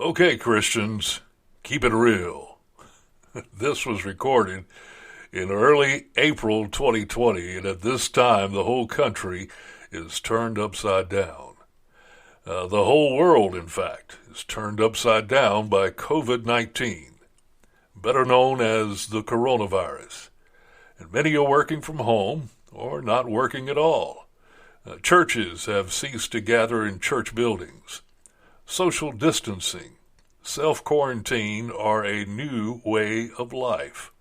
Okay, Christians, keep it real. This was recorded in early April 2020, and at this time, the whole country is turned upside down. The whole world, in fact, is turned upside down by COVID-19, better known as the coronavirus. And many are working from home or not working at all. Churches have ceased to gather in church buildings. Social distancing, self-quarantine are a new way of life.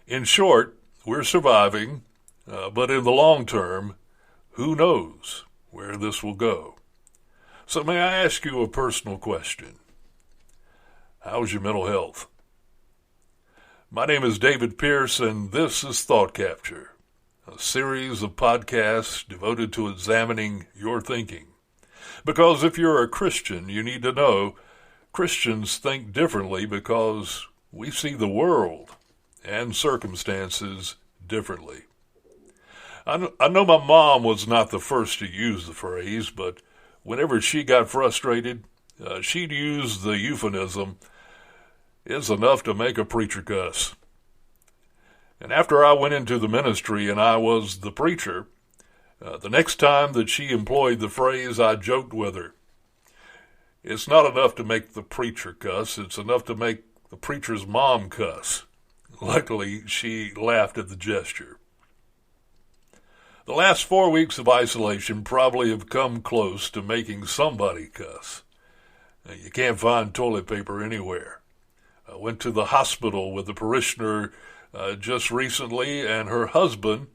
In short, we're surviving, but in the long term, who knows where this will go? So may I ask you a personal question? How's your mental health? My name is David Pierce, and this is Thought Capture, a series of podcasts devoted to examining your thinking. Because if you're a Christian, you need to know Christians think differently because we see the world and circumstances differently. I know my mom was not the first to use the phrase, but whenever she got frustrated, she'd use the euphemism, "It's enough to make a preacher cuss." And after I went into the ministry and I was the preacher, the next time that she employed the phrase, I joked with her. It's not enough to make the preacher cuss, it's enough to make the preacher's mom cuss. Luckily, she laughed at the gesture. The last 4 weeks of isolation probably have come close to making somebody cuss. You can't find toilet paper anywhere. I went to the hospital with a parishioner just recently, and her husband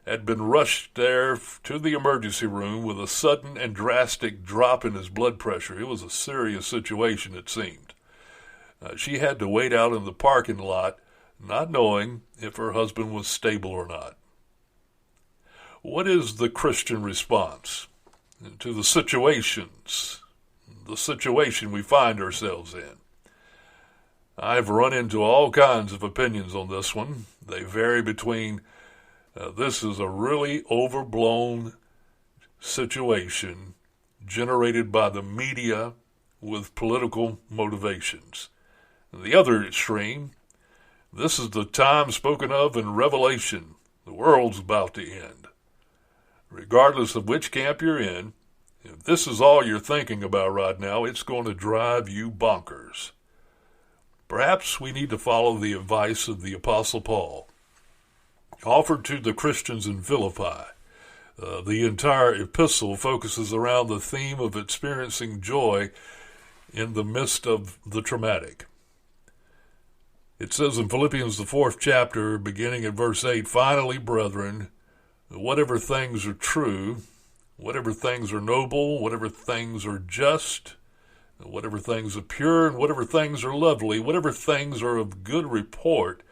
had been rushed there to the emergency room with a sudden and drastic drop in his blood pressure. It was a serious situation, it seemed. She had to wait out in the parking lot, not knowing if her husband was stable or not. What is the Christian response to the situation we find ourselves in? I've run into all kinds of opinions on this one. They vary between this is a really overblown situation generated by the media with political motivations. And the other extreme, this is the time spoken of in Revelation. The world's about to end. Regardless of which camp you're in, if this is all you're thinking about right now, it's going to drive you bonkers. Perhaps we need to follow the advice of the Apostle Paul, offered to the Christians in Philippi. The entire epistle focuses around the theme of experiencing joy in the midst of the traumatic. It says in Philippians, the 4th chapter, beginning at verse 8, "Finally, brethren, whatever things are true, whatever things are noble, whatever things are just, whatever things are pure, and whatever things are lovely, whatever things are of good report,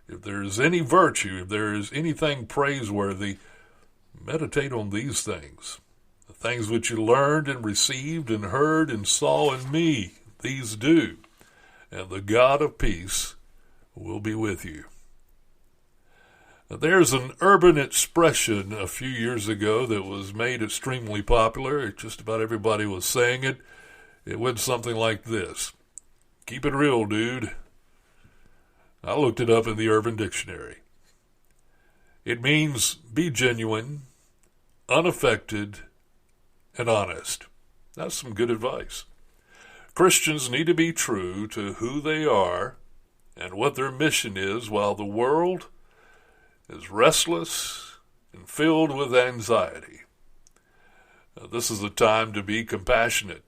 if there is any virtue, if there is anything praiseworthy, meditate on these things. The things which you learned and received and heard and saw in me, these do, and the God of peace will be with you." There's an urban expression a few years ago that was made extremely popular. Just about everybody was saying it. It went something like this: "Keep it real, dude." I looked it up in the Urban Dictionary. It means be genuine, unaffected, and honest. That's some good advice. Christians need to be true to who they are and what their mission is while the world is restless and filled with anxiety. This is a time to be compassionate,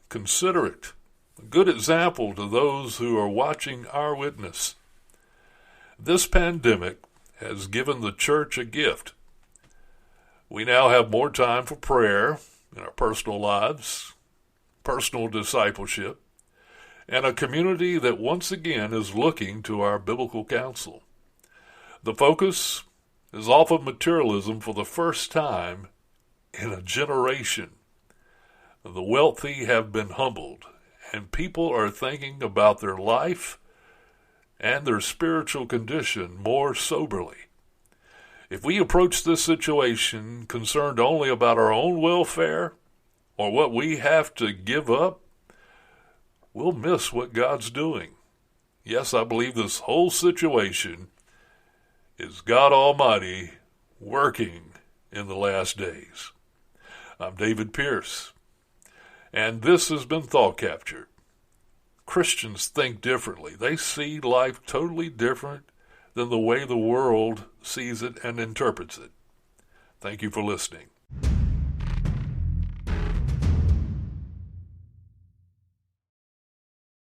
considerate, a good example to those who are watching our witness. This pandemic has given the church a gift. We now have more time for prayer in our personal lives, personal discipleship, and a community that once again is looking to our biblical counsel. The focus is off of materialism for the first time in a generation. The wealthy have been humbled, and people are thinking about their life and their spiritual condition more soberly. If we approach this situation concerned only about our own welfare or what we have to give up, we'll miss what God's doing. Yes, I believe this whole situation is God Almighty working in the last days. I'm David Pierce, and this has been Thought Capture. Christians think differently. They see life totally different than the way the world sees it and interprets it. Thank you for listening.